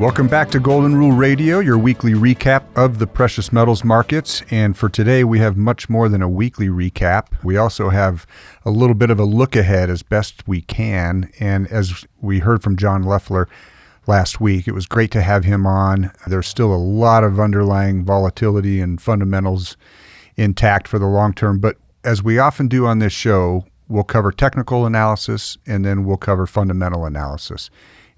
Welcome back to Golden Rule Radio, your weekly recap of the precious metals markets. And for today, we have much more than a weekly recap. We also have a little bit of a look ahead as best we can. And as we heard from John Leffler last week, it was great to have him on. There's still a lot of underlying volatility and fundamentals intact for the long term. But as we often do on this show, we'll cover technical analysis and then we'll cover fundamental analysis.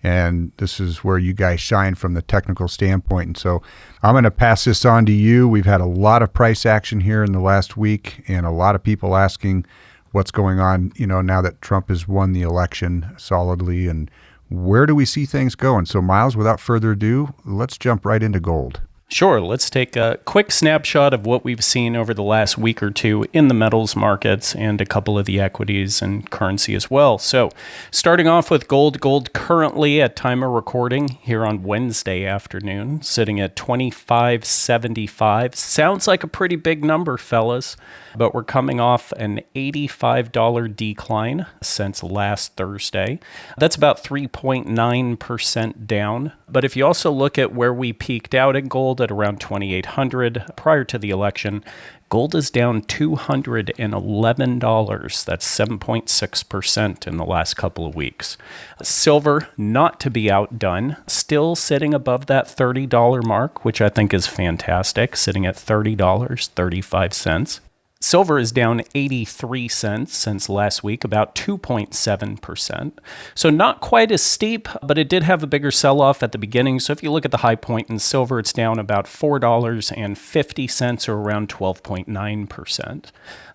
And this is where you guys shine from the technical standpoint. And so I'm going to pass this on to you. We've had a lot of price action here in the last week and a lot of people asking what's going on, now that Trump has won the election solidly, and where do we see things going? So Miles, without further ado, let's jump right into gold. Sure. Let's take a quick snapshot of what we've seen over the last week or two in the metals markets and a couple of the equities and currency as well. So starting off with gold currently at time of recording here on Wednesday afternoon, sitting at $25.75. Sounds like a pretty big number, fellas, but we're coming off an $85 decline since last Thursday. That's about 3.9% down. But if you also look at where we peaked out in gold at around 2,800 prior to the election, gold is down $211. That's 7.6% in the last couple of weeks. Silver, not to be outdone, still sitting above that $30 mark, which I think is fantastic, sitting at $30.35. Silver is down 83 cents since last week, about 2.7%. So not quite as steep, but it did have a bigger sell-off at the beginning. So if you look at the high point in silver, it's down about $4.50 or around 12.9%.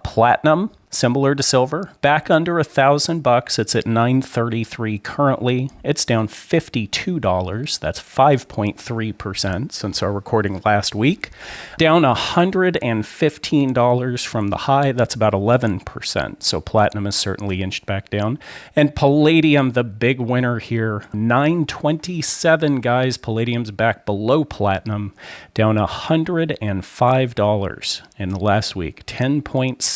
Platinum, similar to silver, back under $1,000. It's at $933 currently. It's down $52. That's 5.3% since our recording last week. Down $115 from the high. That's about 11%. So platinum is certainly inched back down. And palladium, the big winner here, $927, guys. Palladium's back below platinum, down $105 in the last week, 10.7%.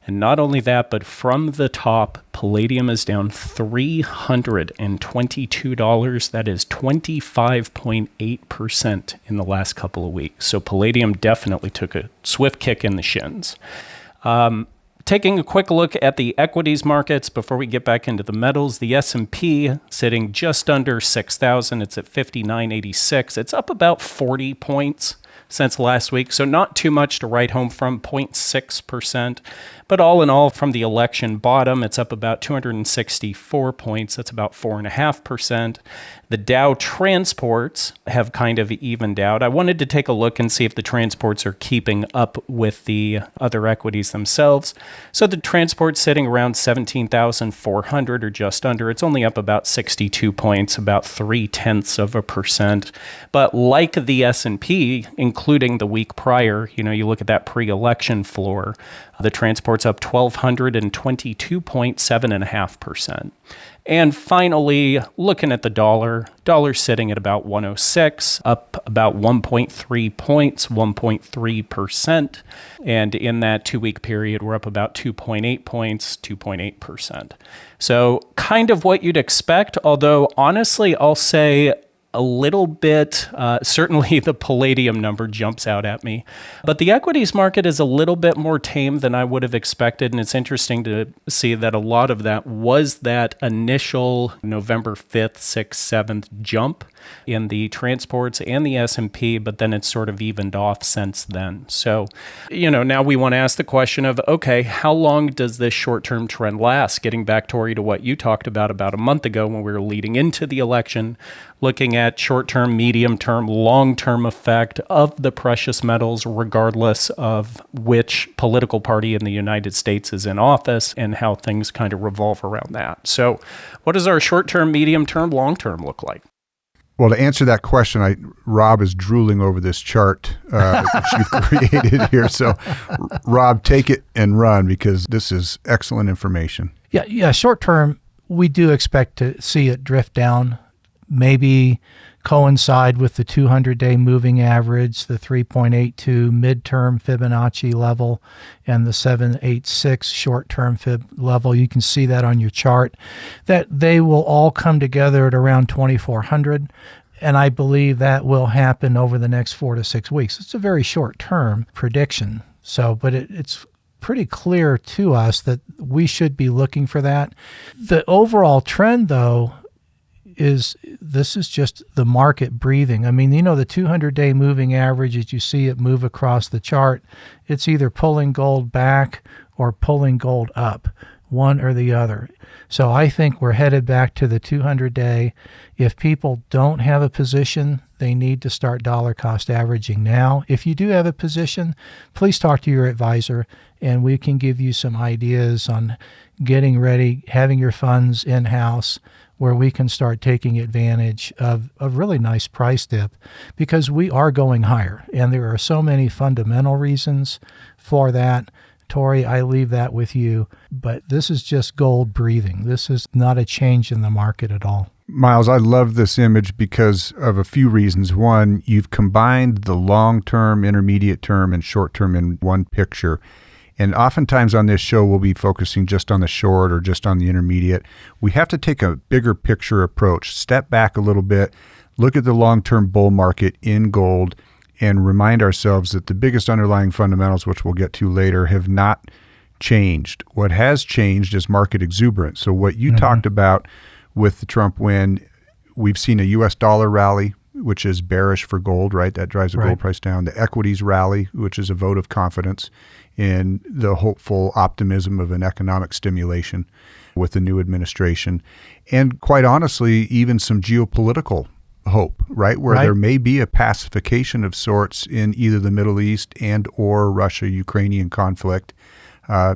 And not only that, but from the top, palladium is down $322. That is 25.8% in the last couple of weeks. So palladium definitely took a swift kick in the shins. Taking a quick look at the equities markets before we get back into the metals, the S&P sitting just under 6,000. It's at 5986. It's up about 40 points since last week, so not too much to write home from, 0.6%. But all in all, from the election bottom, it's up about 264 points. That's about 4.5%. The Dow transports have kind of evened out. I wanted to take a look and see if the transports are keeping up with the other equities themselves. So the transport's sitting around 17,400 or just under. It's only up about 62 points, about 0.3%. But like the S&P, including the week prior, you look at that pre-election floor, the transport's up 1,222 points, 7.5%. And finally, looking at the dollar's sitting at about 106, up about 1.3 points, 1.3%. And in that 2-week period, we're up about 2.8 points, 2.8%. So kind of what you'd expect, although honestly, I'll say a little bit, certainly the palladium number jumps out at me. But the equities market is a little bit more tame than I would have expected. And it's interesting to see that a lot of that was that initial November 5th, 6th, 7th jump in the transports and the S&P, but then it's sort of evened off since then. So, now we want to ask the question of, okay, how long does this short-term trend last? Getting back, Tori, to what you talked about a month ago when we were leading into the election, looking at short-term, medium-term, long-term effect of the precious metals, regardless of which political party in the United States is in office, and how things kind of revolve around that. So what does our short-term, medium-term, long-term look like? Well, to answer that question, Rob is drooling over this chart that you've created here. So, Rob, take it and run, because this is excellent information. Yeah. Short term, we do expect to see it drift down, maybe coincide with the 200-day moving average, the 3.82 midterm Fibonacci level, and the 786 short-term Fib level. You can see that on your chart, that they will all come together at around 2,400. And I believe that will happen over the next 4 to 6 weeks. It's a very short-term prediction. So, but it's pretty clear to us that we should be looking for that. The overall trend, though, is this is just the market breathing. I mean, the 200-day moving average, as you see it move across the chart, it's either pulling gold back or pulling gold up, one or the other. So I think we're headed back to the 200-day. If people don't have a position, they need to start dollar cost averaging now. If you do have a position, please talk to your advisor, and we can give you some ideas on getting ready, having your funds in-house, where we can start taking advantage of a really nice price dip, because we are going higher, and there are so many fundamental reasons for that. Tori, I leave that with you, but this is just gold breathing. This is not a change in the market at all. Miles, I love this image because of a few reasons. One, you've combined the long-term, intermediate term, and short-term in one picture. And oftentimes on this show, we'll be focusing just on the short or just on the intermediate. We have to take a bigger picture approach, step back a little bit, look at the long-term bull market in gold, and remind ourselves that the biggest underlying fundamentals, which we'll get to later, have not changed. What has changed is market exuberance. So what you talked about with the Trump win, we've seen a U.S. dollar rally, which is bearish for gold, right? That drives the gold price down. The equities rally, which is a vote of confidence in the hopeful optimism of an economic stimulation with the new administration. And quite honestly, even some geopolitical hope, right? Where there may be a pacification of sorts in either the Middle East and or Russia-Ukrainian conflict,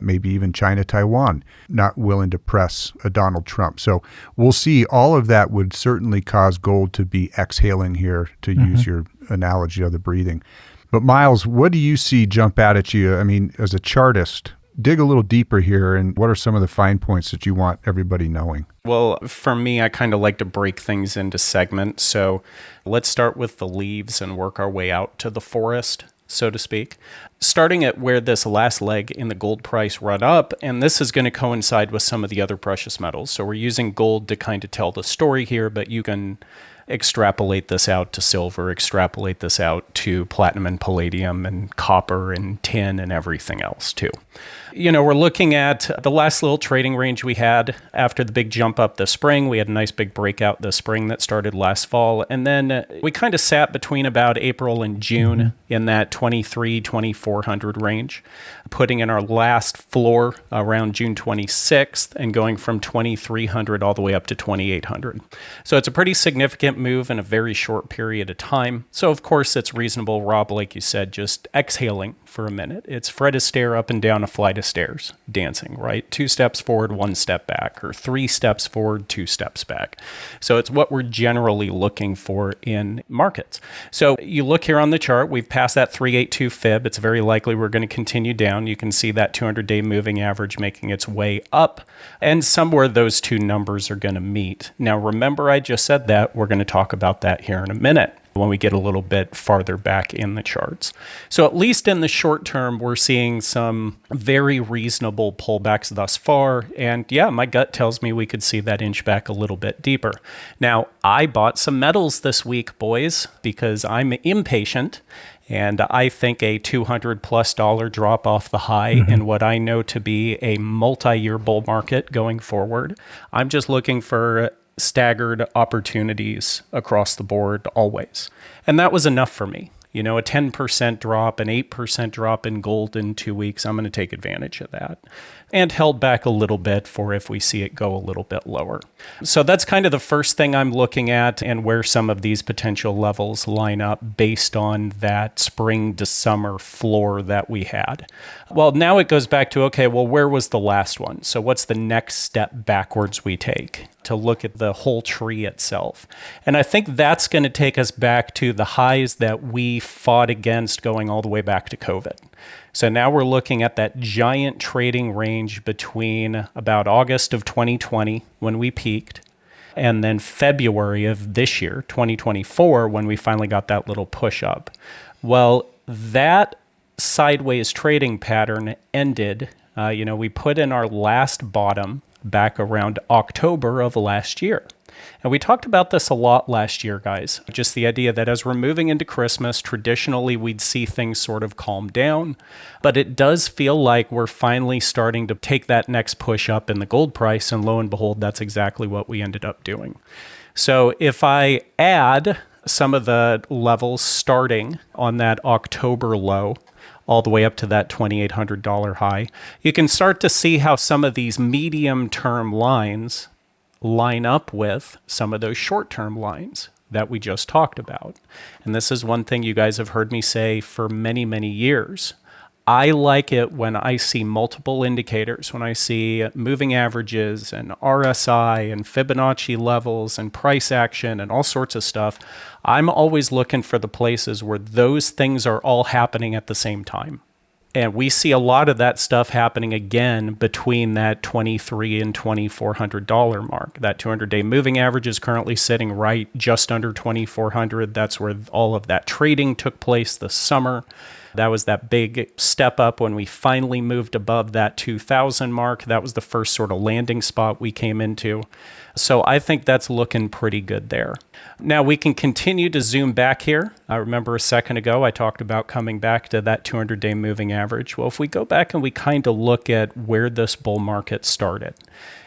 maybe even China-Taiwan, not willing to press a Donald Trump. So we'll see. All of that would certainly cause gold to be exhaling here, to use your analogy of the breathing. But Miles, what do you see jump out at you? I mean, as a chartist, dig a little deeper here, and what are some of the fine points that you want everybody knowing? Well, for me, I kind of like to break things into segments. So let's start with the leaves and work our way out to the forest, so to speak. Starting at where this last leg in the gold price run up, and this is going to coincide with some of the other precious metals. So we're using gold to kind of tell the story here, but you can extrapolate this out to silver, extrapolate this out to platinum and palladium and copper and tin and everything else too. We're looking at the last little trading range we had after the big jump up this spring. We had a nice big breakout this spring that started last fall. And then we kind of sat between about April and June in that 2,400 range, putting in our last floor around June 26th and going from 2,300 all the way up to 2,800. So it's a pretty significant move in a very short period of time. So of course it's reasonable, Rob, like you said, just exhaling for a minute. It's Fred Astaire up and down a flight of stairs, dancing, right? 2 steps forward, 1 step back, or 3 steps forward, 2 steps back. So it's what we're generally looking for in markets. So you look here on the chart, we've passed that 382 fib. It's very likely we're going to continue down. You can see that 200-day moving average making its way up, and somewhere those two numbers are going to meet. Now, remember I just said that. We're going to talk about that here in a minute when we get a little bit farther back in the charts. So at least in the short term, we're seeing some very reasonable pullbacks thus far. And yeah, my gut tells me we could see that inch back a little bit deeper. Now, I bought some metals this week, boys, because I'm impatient. And I think a $200+ drop off the high in what I know to be a multi-year bull market going forward. I'm just looking for staggered opportunities across the board always. And that was enough for me. A 10% drop, an 8% drop in gold in 2 weeks, I'm going to take advantage of that. And held back a little bit for if we see it go a little bit lower. So that's kind of the first thing I'm looking at, and where some of these potential levels line up based on that spring to summer floor that we had. Well, now it goes back to, okay, well, where was the last one? So what's the next step backwards we take to look at the whole tree itself? And I think that's going to take us back to the highs that we fought against going all the way back to COVID. So now we're looking at that giant trading range between about August of 2020 when we peaked and then February of this year, 2024, when we finally got that little push up. Well, that sideways trading pattern ended. We put in our last bottom back around October of last year. And we talked about this a lot last year, guys. Just the idea that as we're moving into Christmas, traditionally we'd see things sort of calm down. But it does feel like we're finally starting to take that next push up in the gold price. And lo and behold, that's exactly what we ended up doing. So if I add some of the levels starting on that October low, all the way up to that $2,800 high, you can start to see how some of these medium-term lines line up with some of those short-term lines that we just talked about. And this is one thing you guys have heard me say for many, many years. I like it when I see multiple indicators, when I see moving averages and RSI and Fibonacci levels and price action and all sorts of stuff. I'm always looking for the places where those things are all happening at the same time. And we see a lot of that stuff happening again between that $2,300 and $2,400 mark. That 200-day moving average is currently sitting right just under $2,400. That's where all of that trading took place this summer. That was that big step up when we finally moved above that 2,000 mark. That was the first sort of landing spot we came into. So I think that's looking pretty good there. Now we can continue to zoom back here. I remember a second ago I talked about coming back to that 200-day moving average. Well, if we go back and we kind of look at where this bull market started,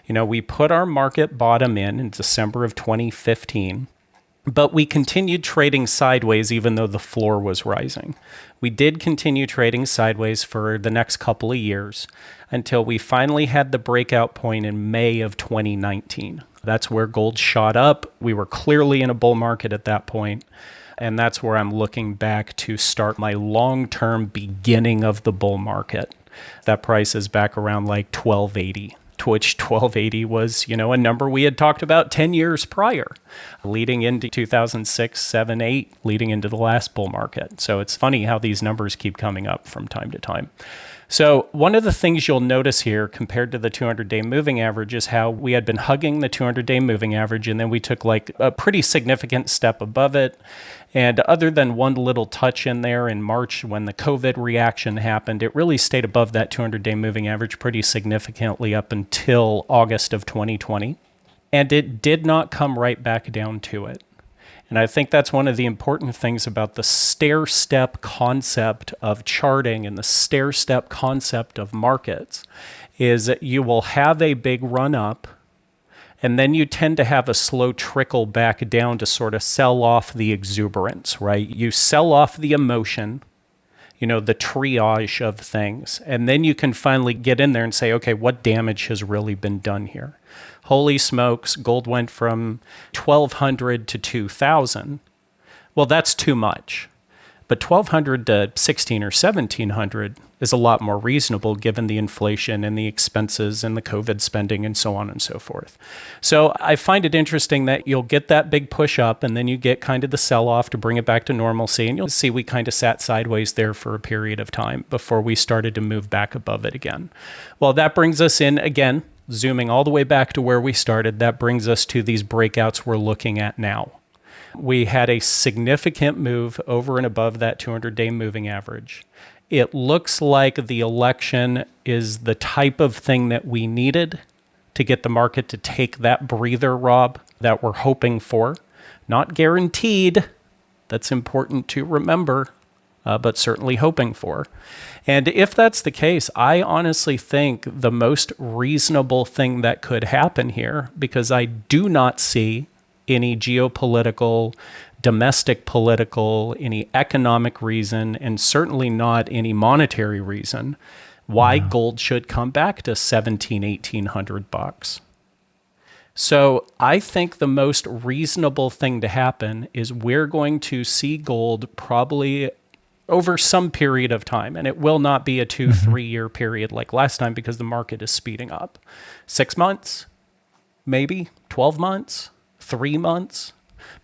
we put our market bottom in December of 2015. But we continued trading sideways even though the floor was rising. We did continue trading sideways for the next couple of years until we finally had the breakout point in May of 2019. That's where gold shot up. We were clearly in a bull market at that point. And that's where I'm looking back to start my long-term beginning of the bull market. That price is back around like 1280. Which 1280 was, a number we had talked about 10 years prior, leading into 2006, 7, 8, leading into the last bull market. So it's funny how these numbers keep coming up from time to time. So one of the things you'll notice here compared to the 200-day moving average is how we had been hugging the 200-day moving average, and then we took like a pretty significant step above it. And other than one little touch in there in March when the COVID reaction happened, it really stayed above that 200-day moving average pretty significantly up until August of 2020. And it did not come right back down to it. And I think that's one of the important things about the stair-step concept of charting and the stair-step concept of markets is that you will have a big run up, and then you tend to have a slow trickle back down to sort of sell off the exuberance, right? You sell off the emotion, the triage of things, and then you can finally get in there and say, okay, what damage has really been done here? Holy smokes, gold went from 1,200 to 2,000. Well, that's too much. But 1,200 to 1,600 or 1,700 is a lot more reasonable given the inflation and the expenses and the COVID spending and so on and so forth. So I find it interesting that you'll get that big push up and then you get kind of the sell-off to bring it back to normalcy. And you'll see we kind of sat sideways there for a period of time before we started to move back above it again. Well, that brings us in again, zooming all the way back to where we started. That brings us to these breakouts we're looking at now. We had a significant move over and above that 200-day moving average. It looks like the election is the type of thing that we needed to get the market to take that breather, Rob, that we're hoping for. Not guaranteed. That's important to remember, but certainly hoping for. And if that's the case, I honestly think the most reasonable thing that could happen here, because I do not see any geopolitical, domestic political, any economic reason, and certainly not any monetary reason why gold should come back to $1,700-1,800. So I think the most reasonable thing to happen is we're going to see gold probably over some period of time, and it will not be a 2-3 year period like last time because the market is speeding up. 6 months, maybe 12 months, 3 months,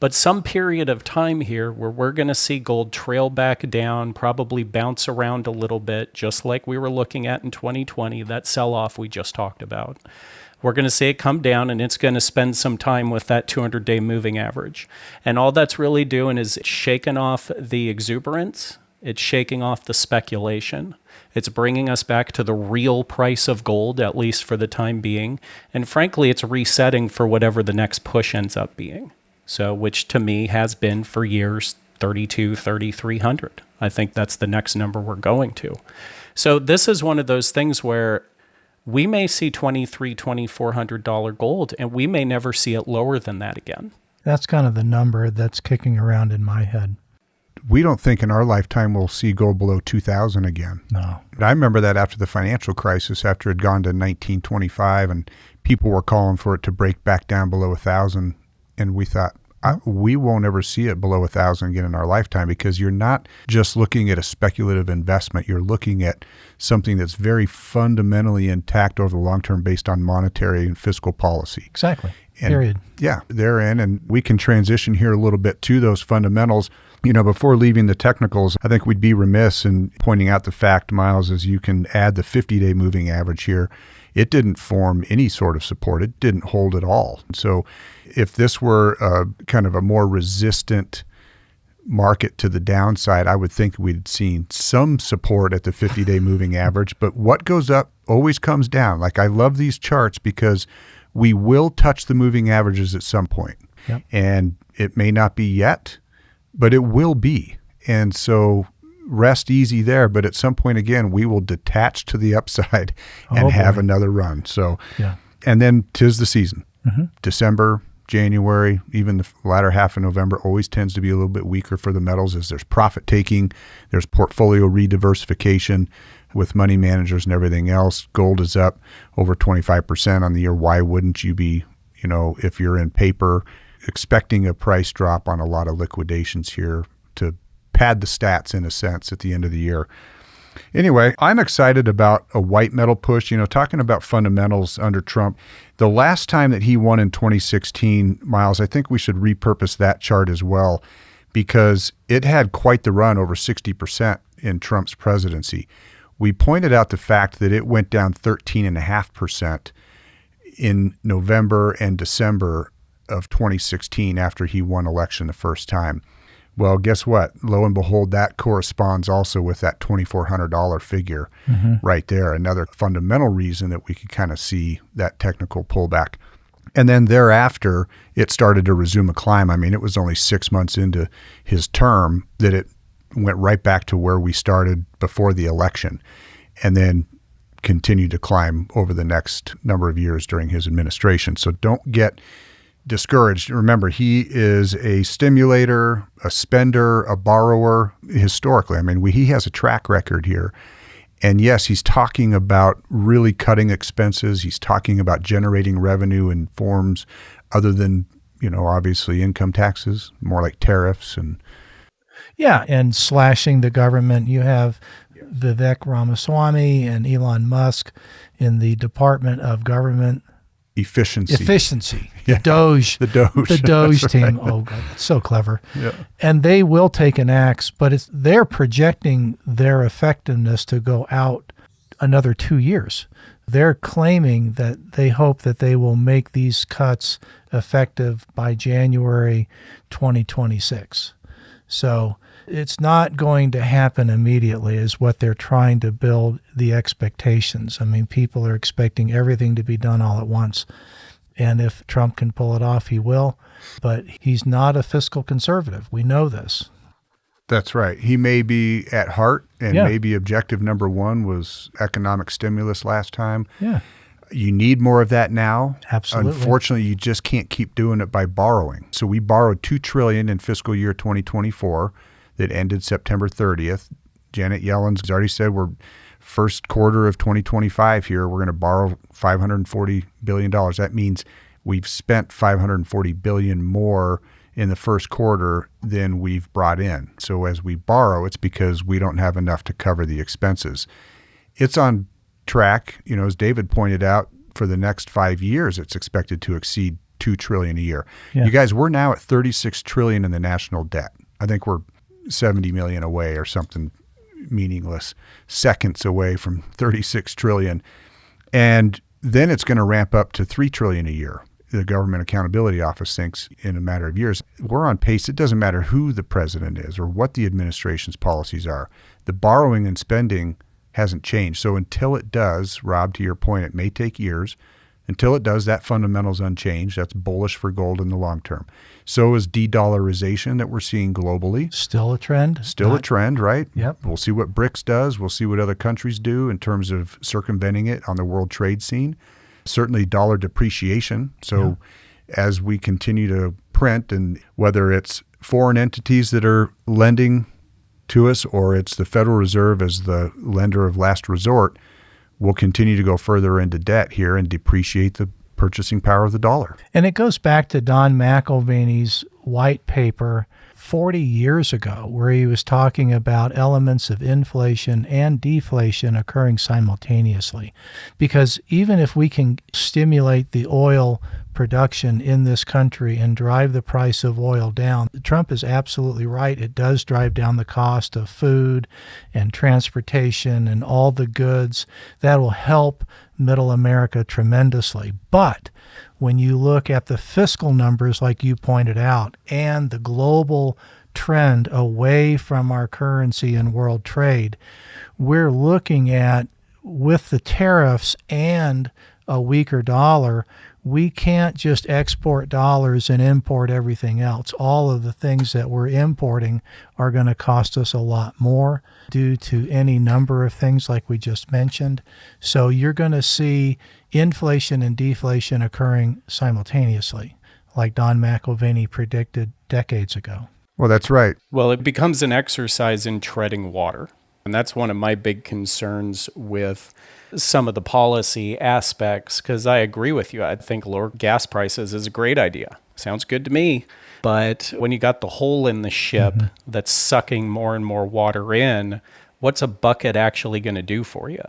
But some period of time here where we're going to see gold trail back down, probably bounce around a little bit, just like we were looking at in 2020, that sell-off we just talked about. We're going to see it come down, and it's going to spend some time with that 200-day moving average. And all that's really doing is shaking off the exuberance. It's shaking off the speculation. It's bringing us back to the real price of gold, at least for the time being. And frankly, it's resetting for whatever the next push ends up being. So, which to me has been for years, 32, 3,300. I think that's the next number we're going to. So this is one of those things where we may see $2,300, $2,400 gold, and we may never see it lower than that again. That's kind of the number that's kicking around in my head. We don't think in our lifetime we'll see gold below 2,000 again. No. I remember that after the financial crisis, after it had gone to 1925, and people were calling for it to break back down below 1,000, and we thought, we won't ever see it below 1,000 again in our lifetime, because you're not just looking at a speculative investment. You're looking at something that's very fundamentally intact over the long term based on monetary and fiscal policy. Exactly. And, period. Yeah, therein. And we can transition here a little bit to those fundamentals. You know, before leaving the technicals, I think we'd be remiss in pointing out the fact, Miles, is you can add the 50-day moving average here. It didn't form any sort of support. It didn't hold at all. So if this were kind of a more resistant market to the downside, I would think we'd seen some support at the 50-day moving average. But what goes up always comes down. Like, I love these charts because we will touch the moving averages at some point. Yep. And it may not be yet, but it will be. And so rest easy there. But at some point, again, we will detach to the upside and have another run. So, yeah. And then 'tis the season. Mm-hmm. December, January, even the latter half of November always tends to be a little bit weaker for the metals, as there's profit taking, there's portfolio rediversification with money managers and everything else. Gold is up over 25% on the year. Why wouldn't you be, you know, if you're in paper, expecting a price drop on a lot of liquidations here to pad the stats in a sense at the end of the year? Anyway, I'm excited about a white metal push. You know, talking about fundamentals under Trump, the last time that he won in 2016, Miles, I think we should repurpose that chart as well, because it had quite the run, over 60% in Trump's presidency. We pointed out the fact that it went down 13.5% in November and December of 2016 after he won election the first time. Well, guess what? Lo and behold, that corresponds also with that $2,400 figure right there. Another fundamental reason that we could kind of see that technical pullback. And then thereafter, it started to resume a climb. I mean, it was only 6 months into his term that it went right back to where we started before the election, and then continued to climb over the next number of years during his administration. So don't get discouraged. Remember, he is a stimulator, a spender, a borrower historically. I mean, he has a track record here. And yes, he's talking about really cutting expenses. He's talking about generating revenue in forms other than, you know, obviously income taxes, more like tariffs and and slashing the government. You have Vivek Ramaswamy and Elon Musk in the Department of Government Efficiency. Yeah. The Doge That's team. right. Oh, God, that's so clever. Yeah. And they will take an axe, but they're projecting their effectiveness to go out another 2 years. They're claiming that they hope that they will make these cuts effective by January 2026. So it's not going to happen immediately, is what they're trying to build the expectations. I mean, people are expecting everything to be done all at once. And if Trump can pull it off, he will. But he's not a fiscal conservative. We know this. That's right. He may be at heart, and Yeah. maybe objective number one was economic stimulus last time. Yeah, You need more of that now. absolutely. Unfortunately, you just can't keep doing it by borrowing. So we borrowed $2 trillion in fiscal year 2024 that ended September 30th. Janet Yellen's already said we're first quarter of 2025 here, we're going to borrow $540 billion. That means we've spent $540 billion more in the first quarter than we've brought in. So as we borrow, it's because we don't have enough to cover the expenses. It's on track, you know, as David pointed out, for the next 5 years, it's expected to exceed 2 trillion a year. Yeah. You guys, we're now at 36 trillion in the national debt. I think we're 70 million away or something meaningless, seconds away from 36 trillion. And then it's going to ramp up to 3 trillion a year. The Government Accountability Office thinks in a matter of years. We're on pace. It doesn't matter who the president is or what the administration's policies are. The borrowing and spending hasn't changed. So until it does, Rob, to your point, it may take years. Until it does, that fundamental's unchanged. That's bullish for gold in the long term. So is de-dollarization that we're seeing globally. Still a trend. Still a trend, right? Yep. We'll see what BRICS does. We'll see what other countries do in terms of circumventing it on the world trade scene. Certainly dollar depreciation. So as we continue to print, and whether it's foreign entities that are lending to us or it's the Federal Reserve as the lender of last resort, we'll continue to go further into debt here and depreciate the purchasing power of the dollar. And it goes back to Don McIlvaney's white paper 40 years ago, where he was talking about elements of inflation and deflation occurring simultaneously. Because even if we can stimulate the oil production in this country and drive the price of oil down, Trump is absolutely right. It does drive down the cost of food and transportation and all the goods. That will help middle America tremendously. But when you look at the fiscal numbers, like you pointed out, and the global trend away from our currency and world trade, we're looking at, with the tariffs and a weaker dollar, we can't just export dollars and import everything else. All of the things that we're importing are going to cost us a lot more due to any number of things like we just mentioned. So you're going to see inflation and deflation occurring simultaneously, like Don McIlvaney predicted decades ago. Well, that's right. Well, it becomes an exercise in treading water. And that's one of my big concerns with some of the policy aspects, because I agree with you. I think lower gas prices is a great idea. Sounds good to me. But when you got the hole in the ship that's sucking more and more water in, what's a bucket actually going to do for you?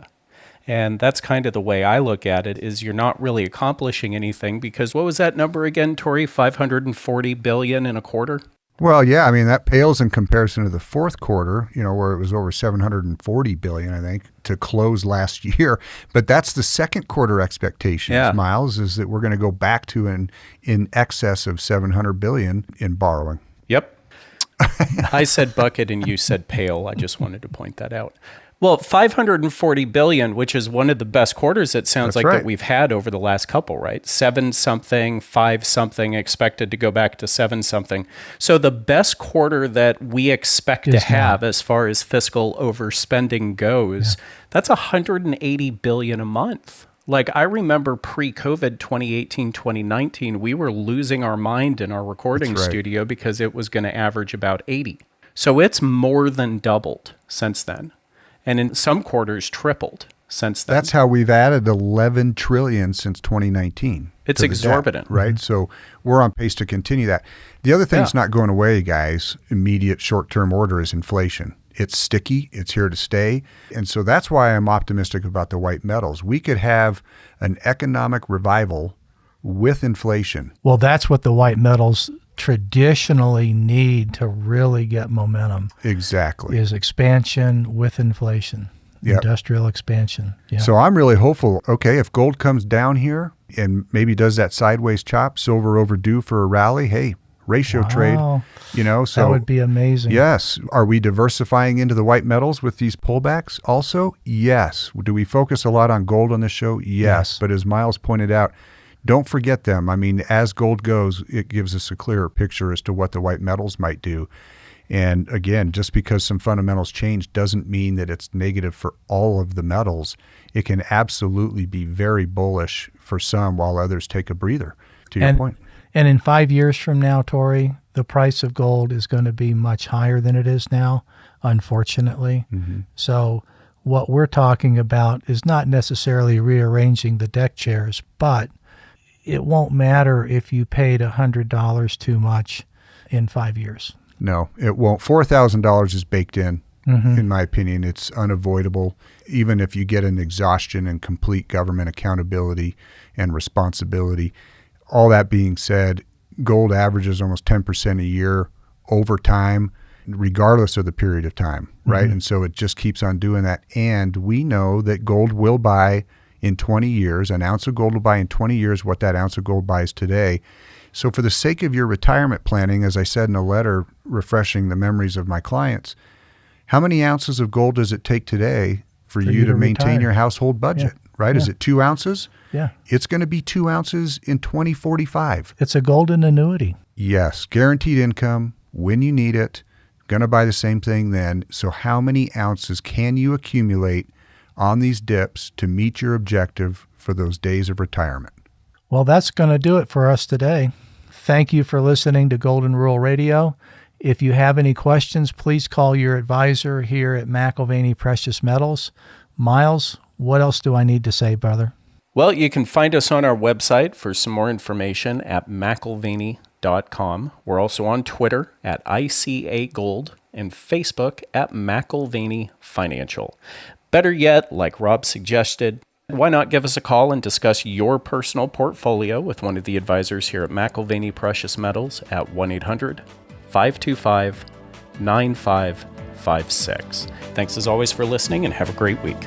And that's kind of the way I look at it, is you're not really accomplishing anything, because what was that number again, Tori? 540 billion in a quarter? Well, yeah, I mean, that pales in comparison to the fourth quarter, where it was over 740 billion, I think, to close last year. But that's the second quarter expectations, Miles, is that we're going to go back to in excess of 700 billion in borrowing. Yep. I said bucket and you said pail. I just wanted to point that out. Well, 540 billion, which is one of the best quarters, it sounds like, that we've had over the last couple, right? 7-something, 5-something, expected to go back to 7-something. So the best quarter that we expect to have as far as fiscal overspending goes, that's 180 billion a month. Like, I remember pre-COVID 2018, 2019, we were losing our mind in our recording studio because it was going to average about 80. So it's more than doubled since then. And in some quarters, tripled since then. That's how we've added 11 trillion since 2019. It's exorbitant. Debt, right? So we're on pace to continue that. The other thing that's not going away, guys, immediate short-term order, is inflation. It's sticky. It's here to stay. And so that's why I'm optimistic about the white metals. We could have an economic revival with inflation. Well, that's what the white metals traditionally need to really get momentum. Exactly. Is expansion with inflation, industrial expansion. Yeah. So I'm really hopeful, okay, if gold comes down here and maybe does that sideways chop, silver overdue for a rally, hey, ratio trade, so that would be amazing. Yes. Are we diversifying into the white metals with these pullbacks also? Yes. Do we focus a lot on gold on this show? Yes. But as Miles pointed out, don't forget them. I mean, as gold goes, it gives us a clearer picture as to what the white metals might do. And again, just because some fundamentals change doesn't mean that it's negative for all of the metals. It can absolutely be very bullish for some while others take a breather, to your point. And in 5 years from now, Tori, the price of gold is going to be much higher than it is now, unfortunately. So what we're talking about is not necessarily rearranging the deck chairs, but it won't matter if you paid $100 too much in 5 years. No, it won't. $4,000 is baked in my opinion. It's unavoidable. Even if you get an exhaustion and complete government accountability and responsibility, all that being said, gold averages almost 10% a year over time, regardless of the period of time, right? Mm-hmm. And so it just keeps on doing that. And we know that gold will buy in 20 years, an ounce of gold will buy in 20 years what that ounce of gold buys today. So for the sake of your retirement planning, as I said in a letter refreshing the memories of my clients, how many ounces of gold does it take today for you to maintain retire. your household budget, right? Yeah. Is it 2 ounces? Yeah. It's going to be 2 ounces in 2045. It's a golden annuity. Yes, guaranteed income when you need it. Going to buy the same thing then. So how many ounces can you accumulate on these dips to meet your objective for those days of retirement? Well, that's going to do it for us today. Thank you for listening to Golden Rule Radio. If you have any questions, please call your advisor here at McIlvaney Precious Metals. Miles, what else do I need to say, brother? Well, you can find us on our website for some more information at McIlvaney.com. We're also on Twitter at ICA Gold and Facebook at McIlvaney Financial. Better yet, like Rob suggested, why not give us a call and discuss your personal portfolio with one of the advisors here at McIlvaney Precious Metals at 1-800-525-9556. Thanks as always for listening and have a great week.